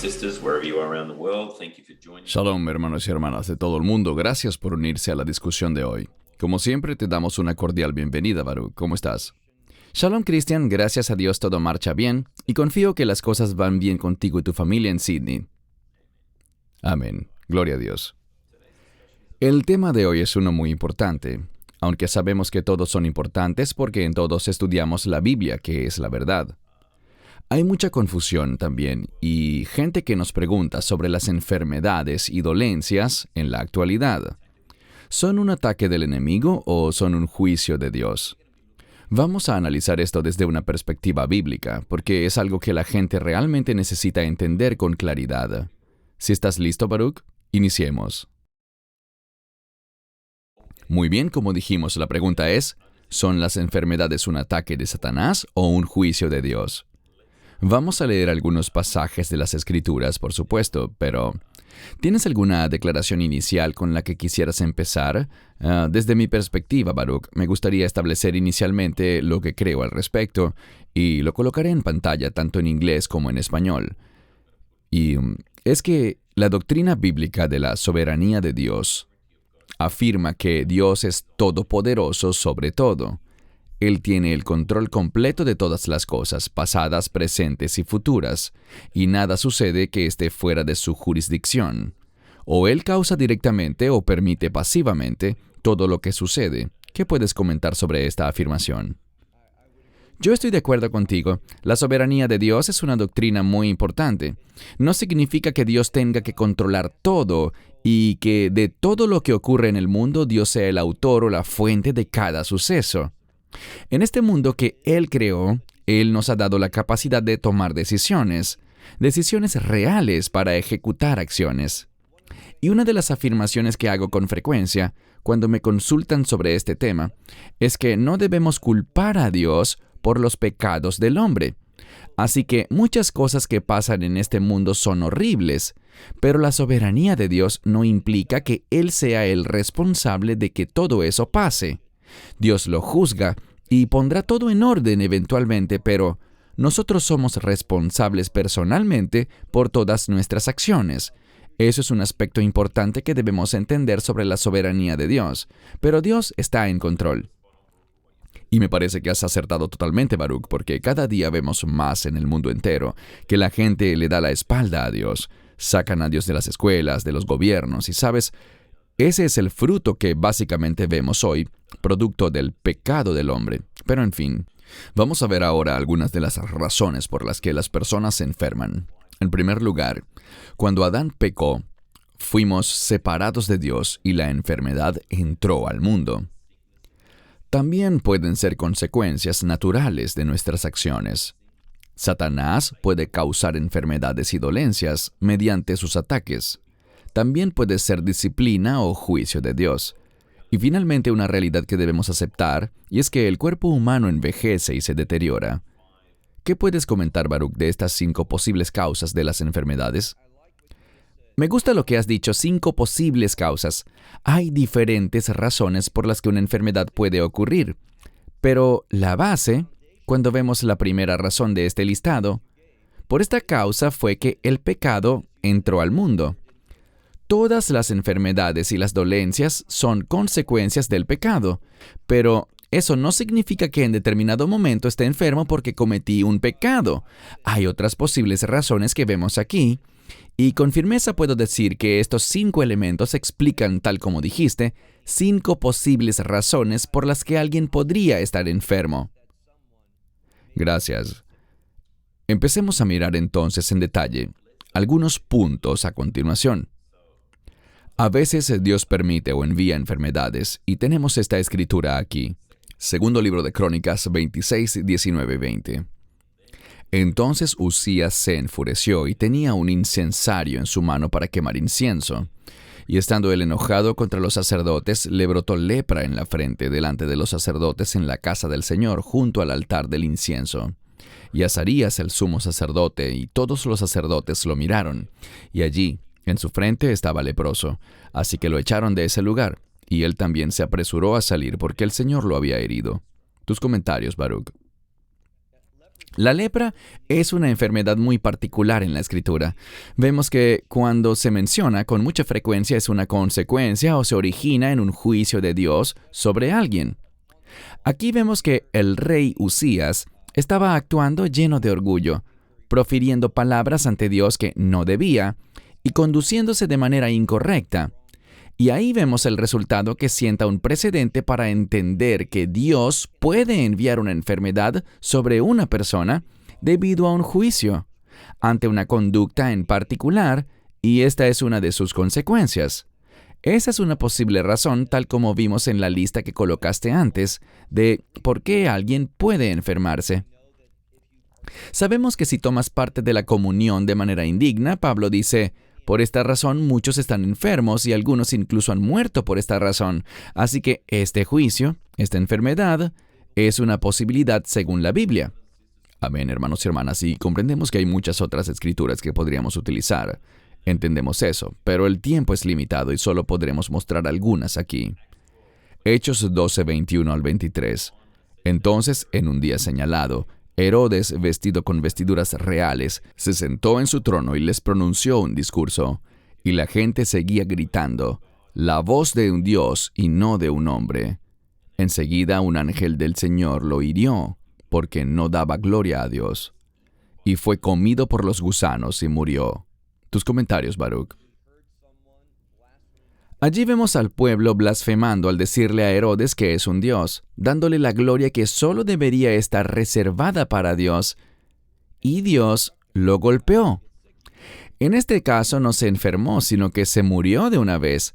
sisters, wherever you are around the world. Thank you for joining. Shalom, hermanos y hermanas de todo el mundo. Gracias por unirse a la discusión de hoy. Como siempre, te damos una cordial bienvenida, Baruch. ¿Cómo estás? Shalom, Cristian. Gracias a Dios todo marcha bien y confío que las cosas van bien contigo y tu familia en Sydney. Amén. Gloria a Dios. El tema de hoy es uno muy importante, aunque sabemos que todos son importantes porque en todos estudiamos la Biblia, que es la verdad. Hay mucha confusión también y gente que nos pregunta sobre las enfermedades y dolencias en la actualidad. ¿Son un ataque del enemigo o son un juicio de Dios? Vamos a analizar esto desde una perspectiva bíblica, porque es algo que la gente realmente necesita entender con claridad. Si estás listo, Baruch, iniciemos. Muy bien, como dijimos, la pregunta es, ¿son las enfermedades un ataque de Satanás o un juicio de Dios? Vamos a leer algunos pasajes de las Escrituras, por supuesto, pero ¿tienes alguna declaración inicial con la que quisieras empezar? Desde mi perspectiva, Baruch, me gustaría establecer inicialmente lo que creo al respecto y lo colocaré en pantalla tanto en inglés como en español. Y es que la doctrina bíblica de la soberanía de Dios afirma que Dios es todopoderoso sobre todo. Él tiene el control completo de todas las cosas, pasadas, presentes y futuras, y nada sucede que esté fuera de su jurisdicción. O Él causa directamente o permite pasivamente todo lo que sucede. ¿Qué puedes comentar sobre esta afirmación? Yo estoy de acuerdo contigo. La soberanía de Dios es una doctrina muy importante. No significa que Dios tenga que controlar todo y que de todo lo que ocurre en el mundo Dios sea el autor o la fuente de cada suceso. En este mundo que Él creó, Él nos ha dado la capacidad de tomar decisiones reales para ejecutar acciones. Y una de las afirmaciones que hago con frecuencia, cuando me consultan sobre este tema, es que no debemos culpar a Dios por los pecados del hombre. Así que muchas cosas que pasan en este mundo son horribles, pero la soberanía de Dios no implica que Él sea el responsable de que todo eso pase. Dios lo juzga y pondrá todo en orden eventualmente, pero nosotros somos responsables personalmente por todas nuestras acciones. Eso es un aspecto importante que debemos entender sobre la soberanía de Dios, pero Dios está en control. Y me parece que has acertado totalmente, Baruch, porque cada día vemos más en el mundo entero que la gente le da la espalda a Dios, sacan a Dios de las escuelas, de los gobiernos, y sabes, ese es el fruto que básicamente vemos hoy, producto del pecado del hombre. Pero en fin, vamos a ver ahora algunas de las razones por las que las personas se enferman. En primer lugar, cuando Adán pecó, fuimos separados de Dios y la enfermedad entró al mundo. También pueden ser consecuencias naturales de nuestras acciones. Satanás puede causar enfermedades y dolencias mediante sus ataques. También puede ser disciplina o juicio de Dios. Y finalmente una realidad que debemos aceptar, y es que el cuerpo humano envejece y se deteriora. ¿Qué puedes comentar, Baruch, de estas 5 posibles causas de las enfermedades? Me gusta lo que has dicho, 5 posibles causas. Hay diferentes razones por las que una enfermedad puede ocurrir. Pero la base, cuando vemos la primera razón de este listado, por esta causa fue que el pecado entró al mundo. Todas las enfermedades y las dolencias son consecuencias del pecado, pero eso no significa que en determinado momento esté enfermo porque cometí un pecado. Hay otras posibles razones que vemos aquí, y con firmeza puedo decir que estos 5 elementos explican, tal como dijiste, 5 posibles razones por las que alguien podría estar enfermo. Gracias. Empecemos a mirar entonces en detalle algunos puntos a continuación. A veces Dios permite o envía enfermedades, y tenemos esta escritura aquí. Segundo libro de Crónicas 26, 19, 20. Entonces Uzías se enfureció y tenía un incensario en su mano para quemar incienso. Y estando él enojado contra los sacerdotes, le brotó lepra en la frente delante de los sacerdotes en la casa del Señor, junto al altar del incienso. Y Azarías, el sumo sacerdote, y todos los sacerdotes lo miraron, y allí, en su frente estaba leproso, así que lo echaron de ese lugar, y él también se apresuró a salir porque el Señor lo había herido. Tus comentarios, Baruch. La lepra es una enfermedad muy particular en la Escritura. Vemos que cuando se menciona con mucha frecuencia es una consecuencia o se origina en un juicio de Dios sobre alguien. Aquí vemos que el rey Usías estaba actuando lleno de orgullo, profiriendo palabras ante Dios que no debía y conduciéndose de manera incorrecta. Y ahí vemos el resultado que sienta un precedente para entender que Dios puede enviar una enfermedad sobre una persona debido a un juicio, ante una conducta en particular, y esta es una de sus consecuencias. Esa es una posible razón, tal como vimos en la lista que colocaste antes, de por qué alguien puede enfermarse. Sabemos que si tomas parte de la comunión de manera indigna, Pablo dice: por esta razón muchos están enfermos y algunos incluso han muerto por esta razón. Así que este juicio, esta enfermedad, es una posibilidad según la Biblia. Amén, hermanos y hermanas, y comprendemos que hay muchas otras escrituras que podríamos utilizar. Entendemos eso, pero el tiempo es limitado y solo podremos mostrar algunas aquí. Hechos 12, 21 al 23. Entonces, en un día señalado, Herodes, vestido con vestiduras reales, se sentó en su trono y les pronunció un discurso. Y la gente seguía gritando: la voz de un Dios y no de un hombre. Enseguida un ángel del Señor lo hirió, porque no daba gloria a Dios. Y fue comido por los gusanos y murió. Tus comentarios, Baruch. Allí vemos al pueblo blasfemando al decirle a Herodes que es un dios, dándole la gloria que solo debería estar reservada para Dios. Y Dios lo golpeó. En este caso no se enfermó, sino que se murió de una vez.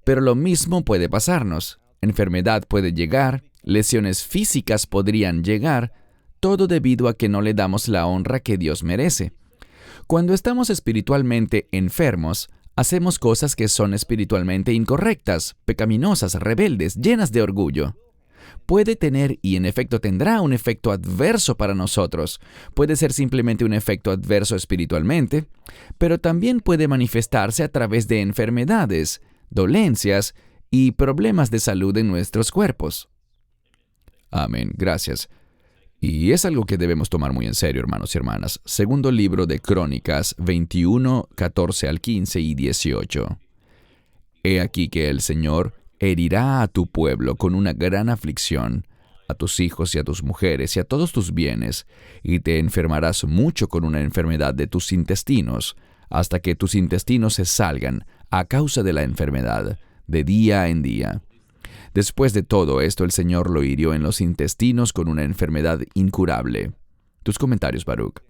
Pero lo mismo puede pasarnos. Enfermedad puede llegar, lesiones físicas podrían llegar, todo debido a que no le damos la honra que Dios merece. Cuando estamos espiritualmente enfermos, hacemos cosas que son espiritualmente incorrectas, pecaminosas, rebeldes, llenas de orgullo. Puede tener, y en efecto tendrá, un efecto adverso para nosotros. Puede ser simplemente un efecto adverso espiritualmente, pero también puede manifestarse a través de enfermedades, dolencias y problemas de salud en nuestros cuerpos. Amén. Gracias. Y es algo que debemos tomar muy en serio, hermanos y hermanas. Segundo libro de Crónicas 21, 14 al 15 y 18. He aquí que el Señor herirá a tu pueblo con una gran aflicción, a tus hijos y a tus mujeres y a todos tus bienes, y te enfermarás mucho con una enfermedad de tus intestinos, hasta que tus intestinos se salgan a causa de la enfermedad, de día en día. Después de todo esto, el Señor lo hirió en los intestinos con una enfermedad incurable. Tus comentarios, Baruch.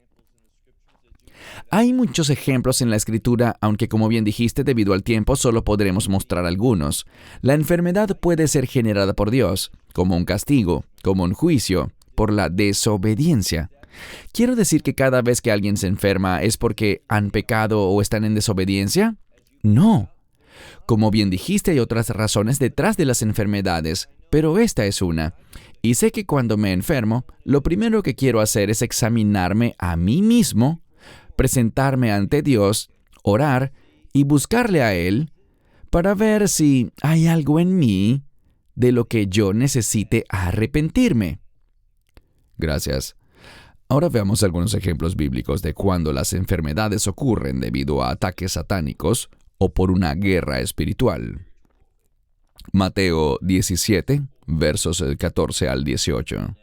Hay muchos ejemplos en la Escritura, aunque como bien dijiste, debido al tiempo solo podremos mostrar algunos. La enfermedad puede ser generada por Dios, como un castigo, como un juicio, por la desobediencia. ¿Quiero decir que cada vez que alguien se enferma es porque han pecado o están en desobediencia? No. Como bien dijiste, hay otras razones detrás de las enfermedades, pero esta es una. Y sé que cuando me enfermo, lo primero que quiero hacer es examinarme a mí mismo, presentarme ante Dios, orar y buscarle a Él para ver si hay algo en mí de lo que yo necesite arrepentirme. Gracias. Ahora veamos algunos ejemplos bíblicos de cuando las enfermedades ocurren debido a ataques satánicos o por una guerra espiritual. Mateo 17, versos 14 al 18.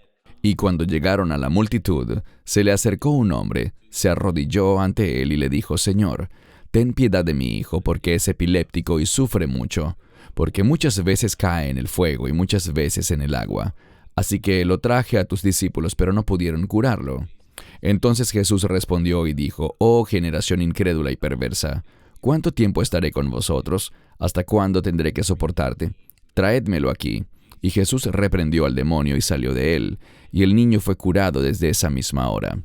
Y cuando llegaron a la multitud, se le acercó un hombre, se arrodilló ante él y le dijo: Señor, ten piedad de mi hijo, porque es epiléptico y sufre mucho, porque muchas veces cae en el fuego y muchas veces en el agua. Así que lo traje a tus discípulos, pero no pudieron curarlo. Entonces Jesús respondió y dijo: Oh generación incrédula y perversa, ¿cuánto tiempo estaré con vosotros? ¿Hasta cuándo tendré que soportarte? Traédmelo aquí. Y Jesús reprendió al demonio y salió de él, y el niño fue curado desde esa misma hora.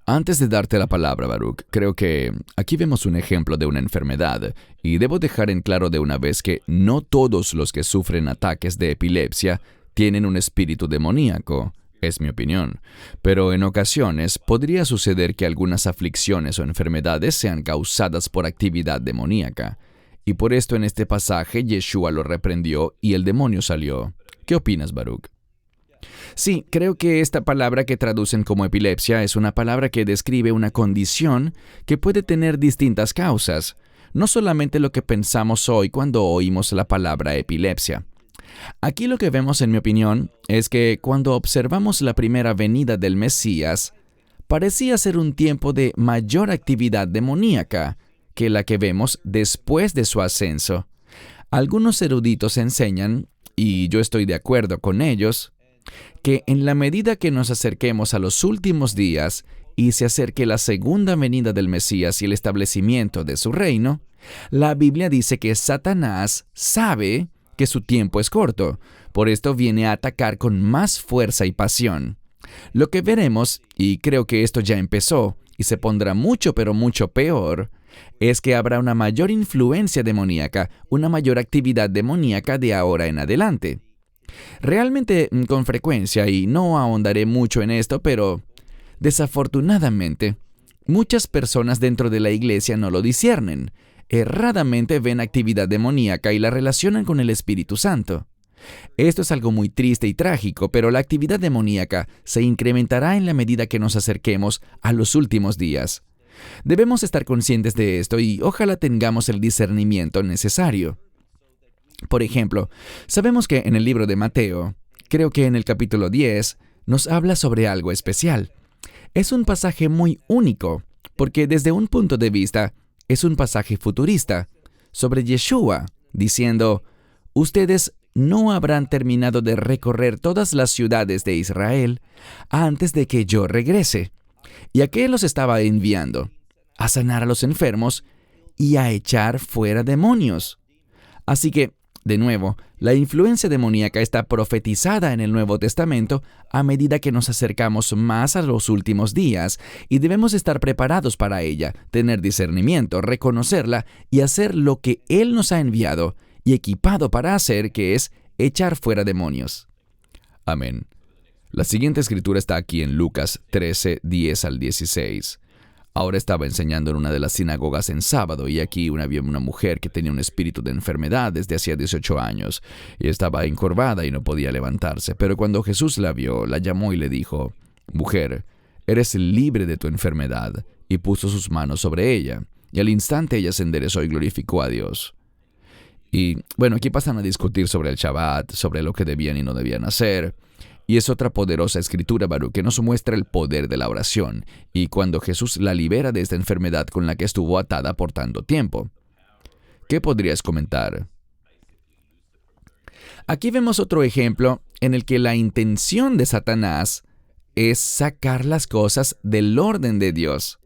Antes de darte la palabra, Baruch, creo que aquí vemos un ejemplo de una enfermedad, y debo dejar en claro de una vez que no todos los que sufren ataques de epilepsia tienen un espíritu demoníaco. Es mi opinión. Pero en ocasiones podría suceder que algunas aflicciones o enfermedades sean causadas por actividad demoníaca. Y por esto en este pasaje Yeshua lo reprendió y el demonio salió. ¿Qué opinas, Baruch? Sí, creo que esta palabra que traducen como epilepsia es una palabra que describe una condición que puede tener distintas causas, no solamente lo que pensamos hoy cuando oímos la palabra epilepsia. Aquí lo que vemos, en mi opinión, es que cuando observamos la primera venida del Mesías, parecía ser un tiempo de mayor actividad demoníaca que la que vemos después de su ascenso. Algunos eruditos enseñan, y yo estoy de acuerdo con ellos, que en la medida que nos acerquemos a los últimos días y se acerque la segunda venida del Mesías y el establecimiento de su reino, la Biblia dice que Satanás sabe que su tiempo es corto, por esto viene a atacar con más fuerza y pasión. Lo que veremos, y creo que esto ya empezó, y se pondrá mucho pero mucho peor, es que habrá una mayor influencia demoníaca, una mayor actividad demoníaca de ahora en adelante. Realmente, con frecuencia, y no ahondaré mucho en esto, pero desafortunadamente, muchas personas dentro de la iglesia no lo disciernen. Erradamente ven actividad demoníaca y la relacionan con el Espíritu Santo. Esto es algo muy triste y trágico, pero la actividad demoníaca se incrementará en la medida que nos acerquemos a los últimos días. Debemos estar conscientes de esto y ojalá tengamos el discernimiento necesario. Por ejemplo, sabemos que en el libro de Mateo, creo que en el capítulo 10, nos habla sobre algo especial. Es un pasaje muy único, porque desde un punto de vista, es un pasaje futurista, sobre Yeshua, diciendo, ustedes no habrán terminado de recorrer todas las ciudades de Israel antes de que yo regrese. ¿Y a qué los estaba enviando? A sanar a los enfermos y a echar fuera demonios. Así que, de nuevo, la influencia demoníaca está profetizada en el Nuevo Testamento a medida que nos acercamos más a los últimos días y debemos estar preparados para ella, tener discernimiento, reconocerla y hacer lo que Él nos ha enviado y equipado para hacer, que es echar fuera demonios. Amén. La siguiente escritura está aquí en Lucas 13, 10 al 16. Ahora estaba enseñando en una de las sinagogas en sábado y aquí había una mujer que tenía un espíritu de enfermedad desde hacía 18 años y estaba encorvada y no podía levantarse. Pero cuando Jesús la vio, la llamó y le dijo, «Mujer, eres libre de tu enfermedad», y puso sus manos sobre ella. Y al instante ella se enderezó y glorificó a Dios. Y bueno, aquí pasan a discutir sobre el Shabbat, sobre lo que debían y no debían hacer. Y es otra poderosa escritura, Baruch, que nos muestra el poder de la oración, y cuando Jesús la libera de esta enfermedad con la que estuvo atada por tanto tiempo. ¿Qué podrías comentar? Aquí vemos otro ejemplo en el que la intención de Satanás es sacar las cosas del orden de Dios.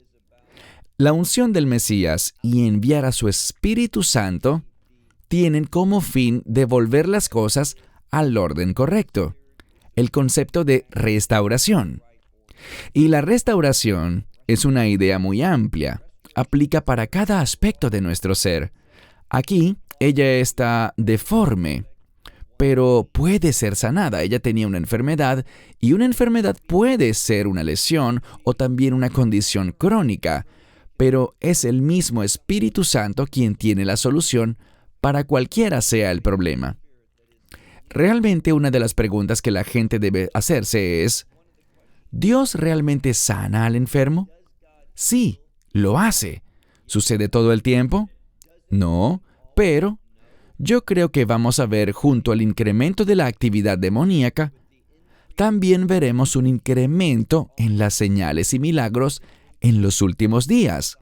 La unción del Mesías y enviar a su Espíritu Santo tienen como fin devolver las cosas al orden correcto. El concepto de restauración. Y la restauración es una idea muy amplia. Aplica para cada aspecto de nuestro ser. Aquí, ella está deforme, pero puede ser sanada. Ella tenía una enfermedad, y una enfermedad puede ser una lesión o también una condición crónica, pero es el mismo Espíritu Santo quien tiene la solución para cualquiera sea el problema. Realmente una de las preguntas que la gente debe hacerse es, ¿Dios realmente sana al enfermo? Sí, lo hace. ¿Sucede todo el tiempo? No, pero yo creo que vamos a ver, junto al incremento de la actividad demoníaca, también veremos un incremento en las señales y milagros en los últimos días.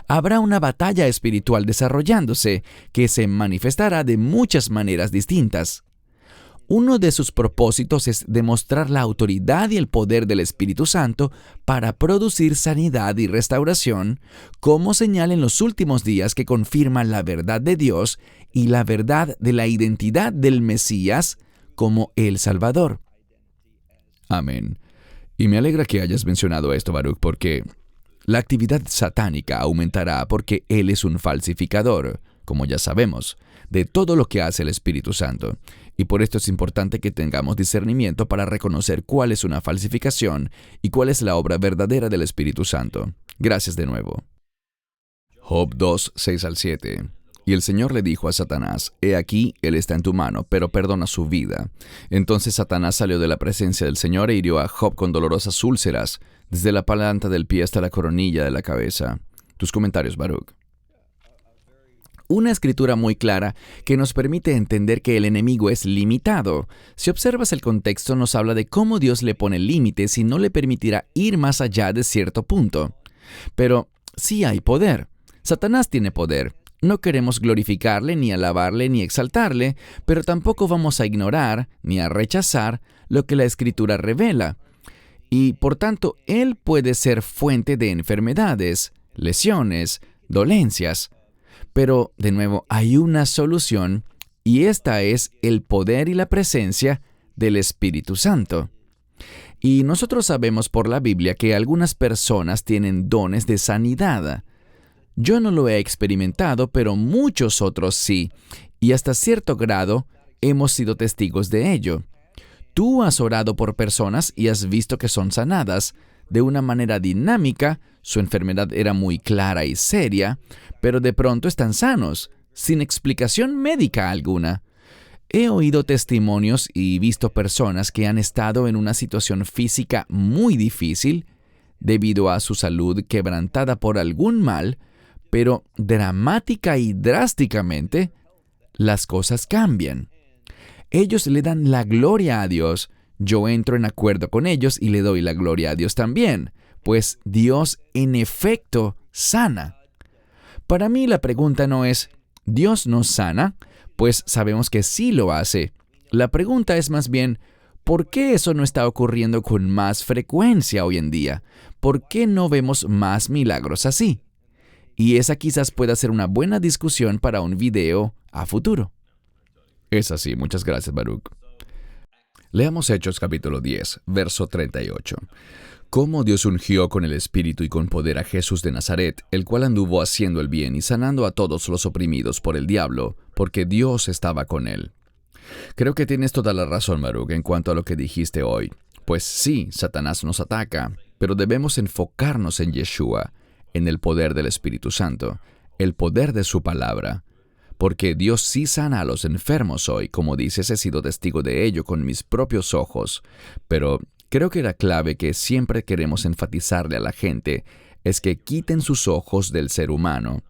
Habrá una batalla espiritual desarrollándose que se manifestará de muchas maneras distintas. Uno de sus propósitos es demostrar la autoridad y el poder del Espíritu Santo para producir sanidad y restauración, como señal en los últimos días que confirma la verdad de Dios y la verdad de la identidad del Mesías como el Salvador. Amén. Y me alegra que hayas mencionado esto, Baruch, porque la actividad satánica aumentará porque Él es un falsificador, como ya sabemos, de todo lo que hace el Espíritu Santo. Y por esto es importante que tengamos discernimiento para reconocer cuál es una falsificación y cuál es la obra verdadera del Espíritu Santo. Gracias de nuevo. Job 2, 6 al 7. Y el Señor le dijo a Satanás, «He aquí, él está en tu mano, pero perdona su vida». Entonces Satanás salió de la presencia del Señor e hirió a Job con dolorosas úlceras, desde la planta del pie hasta la coronilla de la cabeza. Tus comentarios, Baruch. Una escritura muy clara que nos permite entender que el enemigo es limitado. Si observas el contexto, nos habla de cómo Dios le pone límites y no le permitirá ir más allá de cierto punto. Pero sí hay poder. Satanás tiene poder. No queremos glorificarle, ni alabarle, ni exaltarle, pero tampoco vamos a ignorar, ni a rechazar lo que la Escritura revela. Y, por tanto, él puede ser fuente de enfermedades, lesiones, dolencias. Pero, de nuevo, hay una solución, y esta es el poder y la presencia del Espíritu Santo. Y nosotros sabemos por la Biblia que algunas personas tienen dones de sanidad. Yo no lo he experimentado, pero muchos otros sí, y hasta cierto grado hemos sido testigos de ello. Tú has orado por personas y has visto que son sanadas. De una manera dinámica, su enfermedad era muy clara y seria, pero de pronto están sanos, sin explicación médica alguna. He oído testimonios y visto personas que han estado en una situación física muy difícil, debido a su salud quebrantada por algún mal, pero dramática y drásticamente, las cosas cambian. Ellos le dan la gloria a Dios. Yo entro en acuerdo con ellos y le doy la gloria a Dios también, pues Dios en efecto sana. Para mí la pregunta no es, ¿Dios nos sana? Pues sabemos que sí lo hace. La pregunta es más bien, ¿por qué eso no está ocurriendo con más frecuencia hoy en día? ¿Por qué no vemos más milagros así? Y esa quizás pueda ser una buena discusión para un video a futuro. Es así, muchas gracias, Baruch. Leamos Hechos capítulo 10, verso 38. Cómo Dios ungió con el Espíritu y con poder a Jesús de Nazaret, el cual anduvo haciendo el bien y sanando a todos los oprimidos por el diablo, porque Dios estaba con él. Creo que tienes toda la razón, Baruch, en cuanto a lo que dijiste hoy. Pues sí, Satanás nos ataca, pero debemos enfocarnos en Yeshua, en el poder del Espíritu Santo, el poder de su palabra. Porque Dios sí sana a los enfermos hoy, como dices, he sido testigo de ello con mis propios ojos. Pero creo que la clave que siempre queremos enfatizarle a la gente es que quiten sus ojos del ser humano.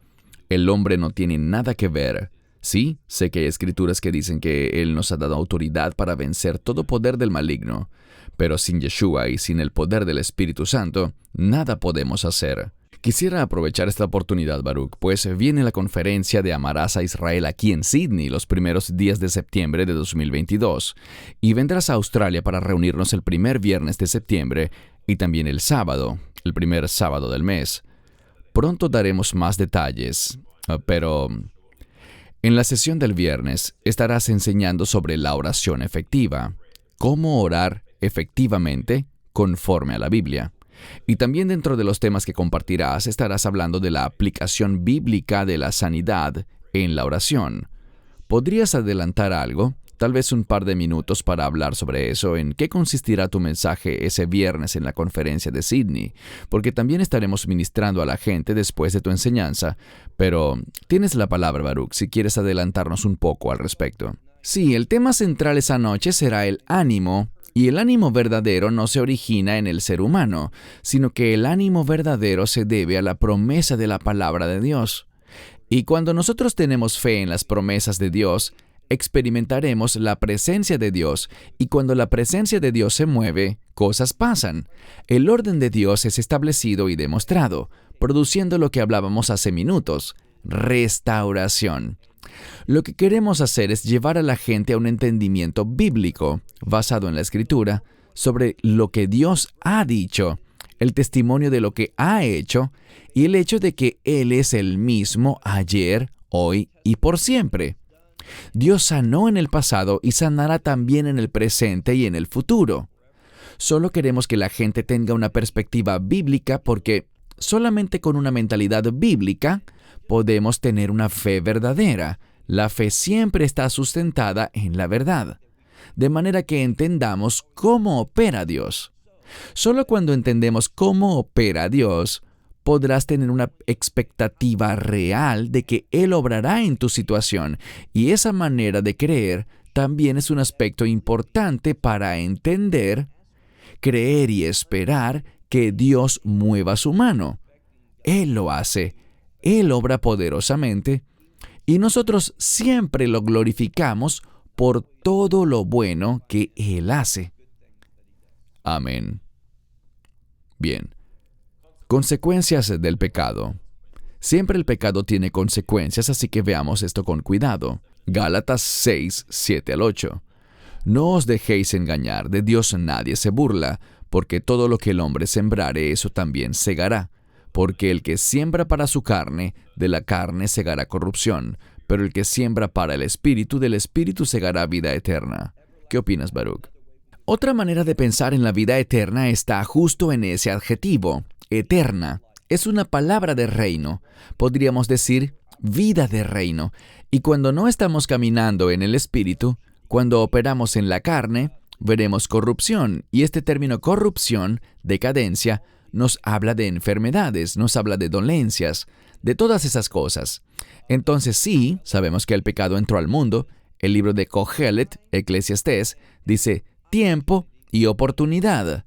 El hombre no tiene nada que ver. Sí, sé que hay escrituras que dicen que Él nos ha dado autoridad para vencer todo poder del maligno, pero sin Yeshua y sin el poder del Espíritu Santo, nada podemos hacer. Quisiera aprovechar esta oportunidad, Baruch, pues viene la conferencia de Amarás a Israel aquí en Sydney los primeros días de septiembre de 2022, y vendrás a Australia para reunirnos el primer viernes de septiembre y también el sábado, el primer sábado del mes. Pronto daremos más detalles, pero en la sesión del viernes estarás enseñando sobre la oración efectiva, cómo orar efectivamente conforme a la Biblia. Y también dentro de los temas que compartirás estarás hablando de la aplicación bíblica de la sanidad en la oración. ¿Podrías adelantar algo? Tal vez un par de minutos para hablar sobre eso, en qué consistirá tu mensaje ese viernes en la conferencia de Sydney, porque también estaremos ministrando a la gente después de tu enseñanza, pero tienes la palabra, Baruch, si quieres adelantarnos un poco al respecto. Sí, el tema central esa noche será el ánimo. Y el ánimo verdadero no se origina en el ser humano, sino que el ánimo verdadero se debe a la promesa de la palabra de Dios. Y cuando nosotros tenemos fe en las promesas de Dios, experimentaremos la presencia de Dios, y cuando la presencia de Dios se mueve, cosas pasan. El orden de Dios es establecido y demostrado, produciendo lo que hablábamos hace minutos, restauración. Lo que queremos hacer es llevar a la gente a un entendimiento bíblico, basado en la Escritura, sobre lo que Dios ha dicho, el testimonio de lo que ha hecho y el hecho de que Él es el mismo ayer, hoy y por siempre. Dios sanó en el pasado y sanará también en el presente y en el futuro. Solo queremos que la gente tenga una perspectiva bíblica porque solamente con una mentalidad bíblica podemos tener una fe verdadera. La fe siempre está sustentada en la verdad, de manera que entendamos cómo opera Dios. Solo cuando entendemos cómo opera Dios, podrás tener una expectativa real de que Él obrará en tu situación. Y esa manera de creer también es un aspecto importante para entender, creer y esperar que Dios mueva su mano. Él lo hace, Él obra poderosamente, y nosotros siempre lo glorificamos por todo lo bueno que Él hace. Amén. Bien. Consecuencias del pecado. Siempre el pecado tiene consecuencias, así que veamos esto con cuidado. Gálatas 6, 7 al 8. No os dejéis engañar, de Dios nadie se burla, porque todo lo que el hombre sembrare, eso también segará. Porque el que siembra para su carne, de la carne segará corrupción, pero el que siembra para el Espíritu, del Espíritu segará vida eterna. ¿Qué opinas, Baruch? Otra manera de pensar en la vida eterna está justo en ese adjetivo, eterna. Es una palabra de reino. Podríamos decir vida de reino. Y cuando no estamos caminando en el Espíritu, cuando operamos en la carne, veremos corrupción. Y este término corrupción, decadencia, nos habla de enfermedades, nos habla de dolencias, de todas esas cosas. Entonces sí, sabemos que el pecado entró al mundo. El libro de Kohelet, Eclesiastés, dice tiempo y oportunidad.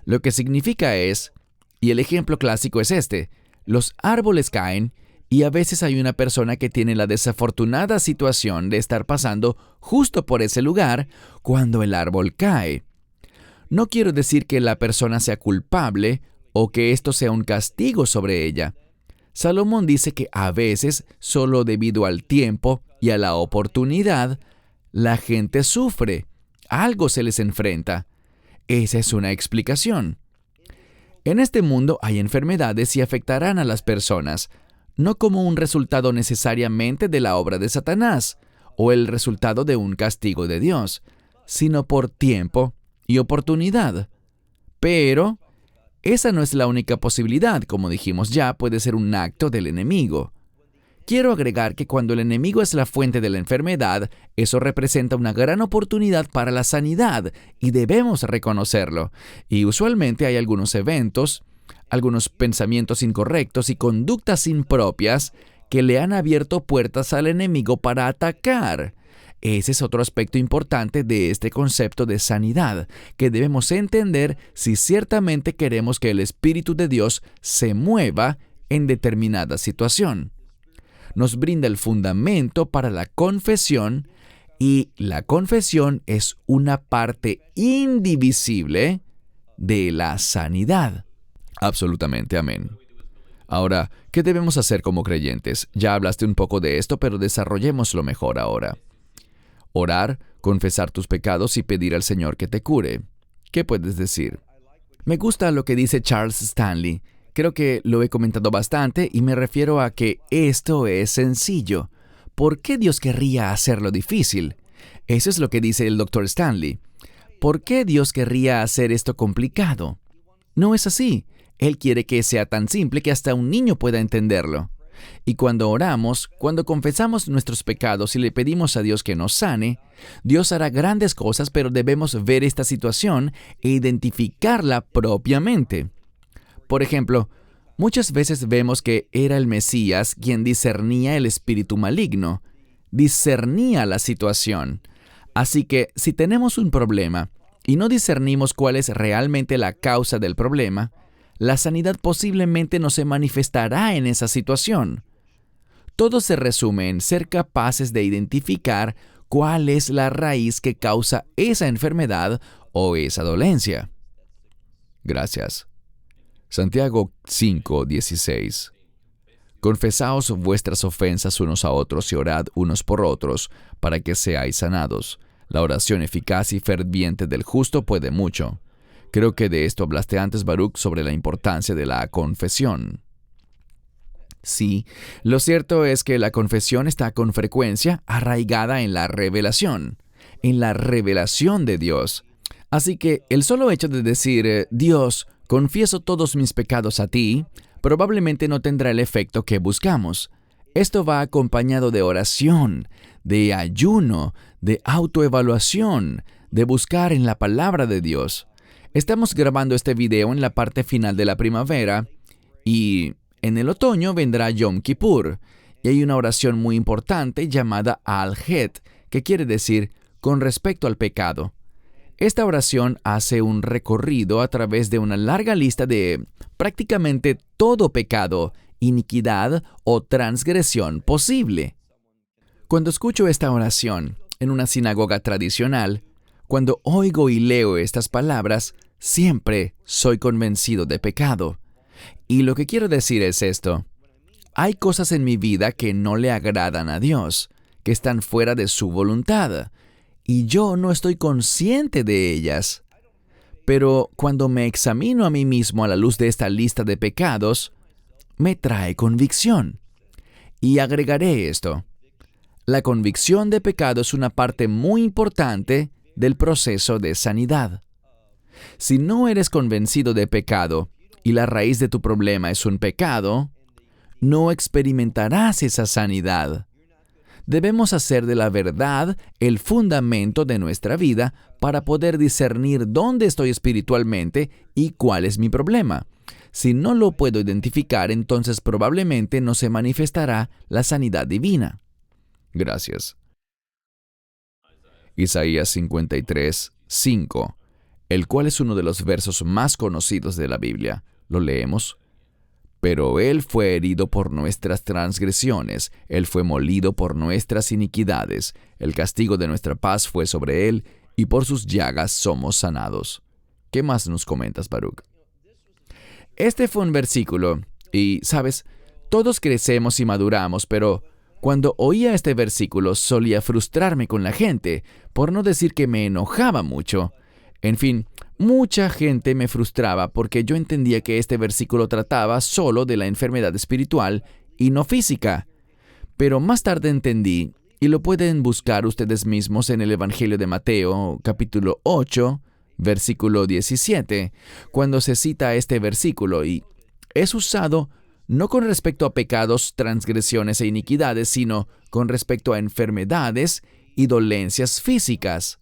Lo que significa es, y el ejemplo clásico es este, los árboles caen y a veces hay una persona que tiene la desafortunada situación de estar pasando justo por ese lugar cuando el árbol cae. No quiero decir que la persona sea culpable o que esto sea un castigo sobre ella. Salomón dice que a veces, solo debido al tiempo y a la oportunidad, la gente sufre. Algo se les enfrenta. Esa es una explicación. En este mundo hay enfermedades y afectarán a las personas, no como un resultado necesariamente de la obra de Satanás o el resultado de un castigo de Dios, sino por tiempo y oportunidad. Pero esa no es la única posibilidad, como dijimos ya, puede ser un acto del enemigo. Quiero agregar que cuando el enemigo es la fuente de la enfermedad, eso representa una gran oportunidad para la sanidad y debemos reconocerlo. Y usualmente hay algunos eventos, algunos pensamientos incorrectos y conductas impropias que le han abierto puertas al enemigo para atacar. Ese es otro aspecto importante de este concepto de sanidad, que debemos entender si ciertamente queremos que el Espíritu de Dios se mueva en determinada situación. Nos brinda el fundamento para la confesión, y la confesión es una parte indivisible de la sanidad. Absolutamente, amén. Ahora, ¿qué debemos hacer como creyentes? Ya hablaste un poco de esto, pero desarrollémoslo mejor ahora. Orar, confesar tus pecados y pedir al Señor que te cure. ¿Qué puedes decir? Me gusta lo que dice Charles Stanley. Creo que lo he comentado bastante y me refiero a que esto es sencillo. ¿Por qué Dios querría hacerlo difícil? Eso es lo que dice el Dr. Stanley. ¿Por qué Dios querría hacer esto complicado? No es así. Él quiere que sea tan simple que hasta un niño pueda entenderlo. Y cuando oramos, cuando confesamos nuestros pecados y le pedimos a Dios que nos sane, Dios hará grandes cosas, pero debemos ver esta situación e identificarla propiamente. Por ejemplo, muchas veces vemos que era el Mesías quien discernía el espíritu maligno, discernía la situación. Así que si tenemos un problema y no discernimos cuál es realmente la causa del problema, la sanidad posiblemente no se manifestará en esa situación. Todo se resume en ser capaces de identificar cuál es la raíz que causa esa enfermedad o esa dolencia. Gracias. Santiago 5:16. Confesaos vuestras ofensas unos a otros y orad unos por otros, para que seáis sanados. La oración eficaz y ferviente del justo puede mucho. Creo que de esto hablaste antes, Baruch, sobre la importancia de la confesión. Sí, lo cierto es que la confesión está con frecuencia arraigada en la revelación de Dios. Así que el solo hecho de decir, Dios, confieso todos mis pecados a ti, probablemente no tendrá el efecto que buscamos. Esto va acompañado de oración, de ayuno, de autoevaluación, de buscar en la palabra de Dios. Estamos grabando este video en la parte final de la primavera y En el otoño vendrá Yom Kippur, y hay una oración muy importante llamada Al-Het, que quiere decir con respecto al pecado. Esta oración hace un recorrido a través de una larga lista de prácticamente todo pecado, iniquidad o transgresión posible. Cuando escucho esta oración en una sinagoga tradicional, cuando oigo y leo estas palabras, siempre soy convencido de pecado. Y lo que quiero decir es esto: hay cosas en mi vida que no le agradan a Dios, que están fuera de su voluntad, y yo no estoy consciente de ellas. Pero cuando me examino a mí mismo a la luz de esta lista de pecados, me trae convicción. Y agregaré esto: la convicción de pecado es una parte muy importante del proceso de sanidad. Si no eres convencido de pecado y la raíz de tu problema es un pecado, no experimentarás esa sanidad. Debemos hacer de la verdad el fundamento de nuestra vida para poder discernir dónde estoy espiritualmente y cuál es mi problema. Si no lo puedo identificar, entonces probablemente no se manifestará la sanidad divina. Gracias. Isaías 53, 5, el cual es uno de los versos más conocidos de la Biblia. ¿Lo leemos? Pero Él fue herido por nuestras transgresiones, Él fue molido por nuestras iniquidades, el castigo de nuestra paz fue sobre Él, y por sus llagas somos sanados. ¿Qué más nos comentas, Baruch? Este fue un versículo, y, ¿sabes? Todos crecemos y maduramos, pero cuando oía este versículo solía frustrarme con la gente, por no decir que me enojaba mucho. En fin, mucha gente me frustraba porque yo entendía que este versículo trataba solo de la enfermedad espiritual y no física. Pero más tarde entendí, y lo pueden buscar ustedes mismos en el Evangelio de Mateo, capítulo 8, versículo 17, cuando se cita este versículo, y es usado no con respecto a pecados, transgresiones e iniquidades, sino con respecto a enfermedades y dolencias físicas.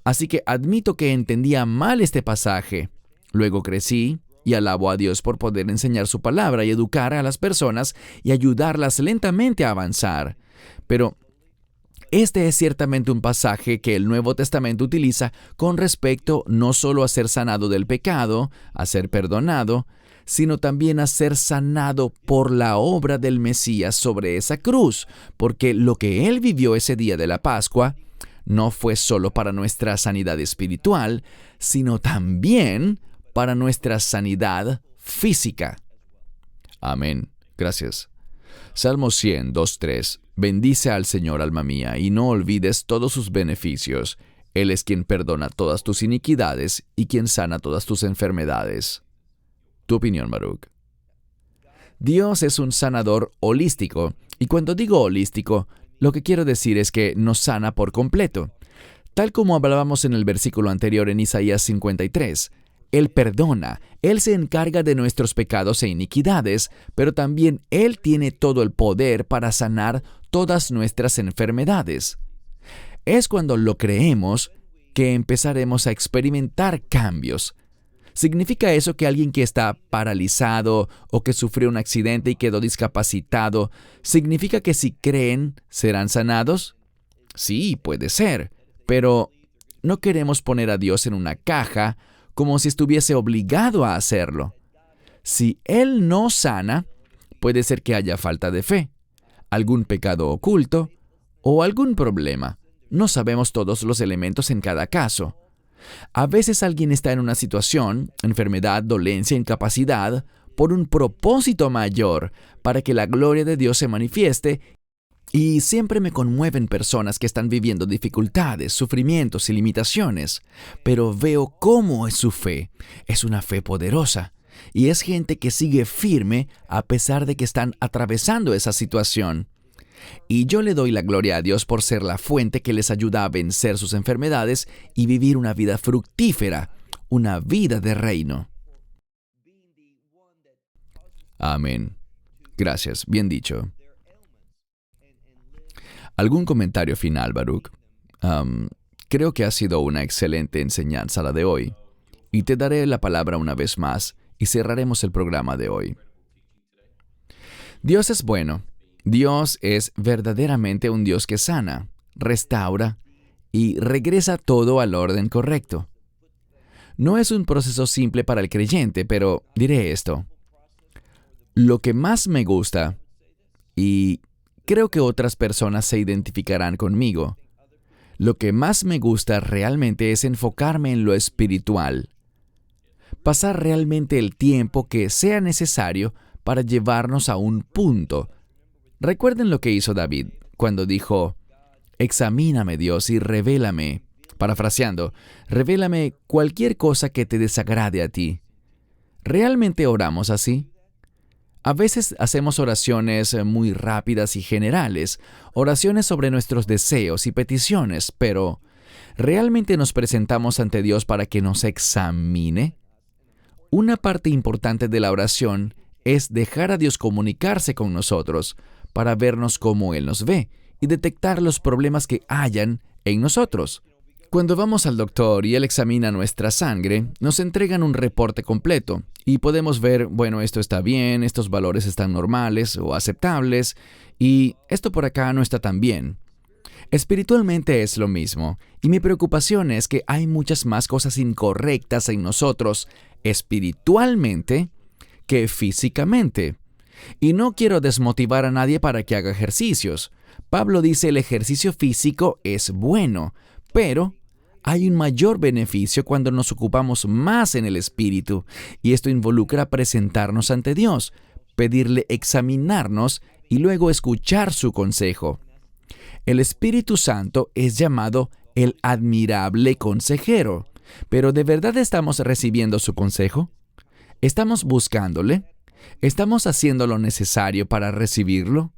Así que admito que entendía mal este pasaje. Luego crecí y alabo a Dios por poder enseñar su palabra y educar a las personas y ayudarlas lentamente a avanzar. Pero este es ciertamente un pasaje que el Nuevo Testamento utiliza con respecto no solo a ser sanado del pecado, a ser perdonado, sino también a ser sanado por la obra del Mesías sobre esa cruz, porque lo que Él vivió ese día de la Pascua no fue solo para nuestra sanidad espiritual, sino también para nuestra sanidad física. Amén. Gracias. Salmo 100, 2, 3. Bendice al Señor, alma mía, y no olvides todos sus beneficios. Él es quien perdona todas tus iniquidades y quien sana todas tus enfermedades. Tu opinión, Baruch. Dios es un sanador holístico, y cuando digo holístico, lo que quiero decir es que nos sana por completo. Tal como hablábamos en el versículo anterior en Isaías 53, Él perdona, Él se encarga de nuestros pecados e iniquidades, pero también Él tiene todo el poder para sanar todas nuestras enfermedades. Es cuando lo creemos que empezaremos a experimentar cambios. ¿Significa eso que alguien que está paralizado o que sufrió un accidente y quedó discapacitado, significa que si creen serán sanados? Sí, puede ser, pero no queremos poner a Dios en una caja como si estuviese obligado a hacerlo. Si Él no sana, puede ser que haya falta de fe, algún pecado oculto o algún problema. No sabemos todos los elementos en cada caso. A veces alguien está en una situación, enfermedad, dolencia, incapacidad, por un propósito mayor, para que la gloria de Dios se manifieste, y siempre me conmueven personas que están viviendo dificultades, sufrimientos y limitaciones, pero veo cómo es su fe. Es una fe poderosa, y es gente que sigue firme a pesar de que están atravesando esa situación. Y yo le doy la gloria a Dios por ser la fuente que les ayuda a vencer sus enfermedades y vivir una vida fructífera, una vida de reino. Amén. Gracias, bien dicho. ¿Algún comentario final, Baruch? Creo que ha sido una excelente enseñanza la de hoy, y te daré la palabra una vez más y cerraremos el programa de hoy. Dios es bueno. Dios es verdaderamente un Dios que sana, restaura y regresa todo al orden correcto. No es un proceso simple para el creyente, pero diré esto. Lo que más me gusta, y creo que otras personas se identificarán conmigo, lo que más me gusta realmente es enfocarme en lo espiritual. Pasar realmente el tiempo que sea necesario para llevarnos a un punto. Recuerden lo que hizo David cuando dijo, «Examíname, Dios, y revélame». Parafraseando, revélame cualquier cosa que te desagrade a ti. ¿Realmente oramos así? A veces hacemos oraciones muy rápidas y generales, oraciones sobre nuestros deseos y peticiones, pero ¿realmente nos presentamos ante Dios para que nos examine? Una parte importante de la oración es dejar a Dios comunicarse con nosotros para vernos como Él nos ve y detectar los problemas que hayan en nosotros. Cuando vamos al doctor y él examina nuestra sangre, nos entregan un reporte completo y podemos ver, bueno, esto está bien, estos valores están normales o aceptables y esto por acá no está tan bien. Espiritualmente es lo mismo y mi preocupación es que hay muchas más cosas incorrectas en nosotros espiritualmente que físicamente. Y no quiero desmotivar a nadie para que haga ejercicios. Pablo dice el ejercicio físico es bueno, pero hay un mayor beneficio cuando nos ocupamos más en el espíritu, y esto involucra presentarnos ante Dios, pedirle examinarnos y luego escuchar su consejo. El Espíritu Santo es llamado el admirable consejero, pero ¿de verdad estamos recibiendo su consejo? ¿Estamos buscándole? ¿Estamos haciendo lo necesario para recibirlo?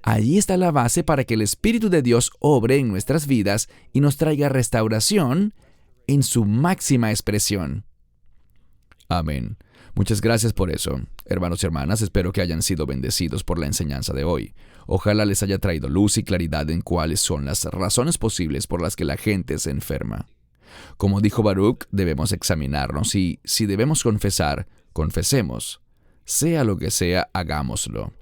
Allí está la base para que el Espíritu de Dios obre en nuestras vidas y nos traiga restauración en su máxima expresión. Amén. Muchas gracias por eso. Hermanos y hermanas, espero que hayan sido bendecidos por la enseñanza de hoy. Ojalá les haya traído luz y claridad en cuáles son las razones posibles por las que la gente se enferma. Como dijo Baruch, debemos examinarnos y, si debemos confesar, confesemos. Sea lo que sea, hagámoslo.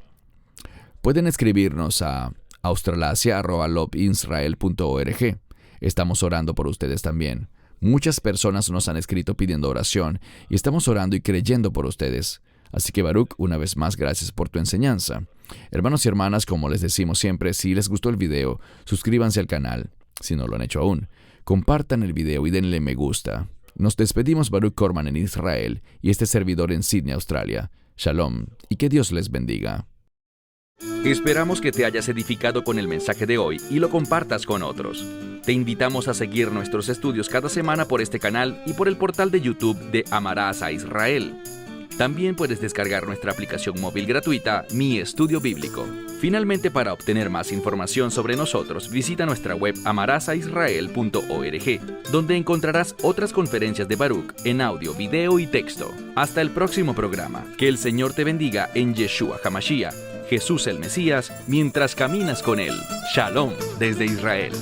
Pueden escribirnos a australasia@lovinsrael.org. Estamos orando por ustedes también. Muchas personas nos han escrito pidiendo oración y estamos orando y creyendo por ustedes. Así que Baruch, una vez más, gracias por tu enseñanza. Hermanos y hermanas, como les decimos siempre, si les gustó el video, suscríbanse al canal. Si no lo han hecho aún, compartan el video y denle me gusta. Nos despedimos, Baruch Corman en Israel y este servidor en Sydney, Australia. Shalom y que Dios les bendiga. Esperamos que te hayas edificado con el mensaje de hoy y lo compartas con otros. Te invitamos a seguir nuestros estudios cada semana por este canal y por el portal de YouTube de Amarás a Israel. También puedes descargar nuestra aplicación móvil gratuita, Mi Estudio Bíblico. Finalmente, para obtener más información sobre nosotros, visita nuestra web amarasaisrael.org, donde encontrarás otras conferencias de Baruch en audio, video y texto. Hasta el próximo programa. Que el Señor te bendiga en Yeshua HaMashiach, Jesús el Mesías, mientras caminas con Él. Shalom desde Israel.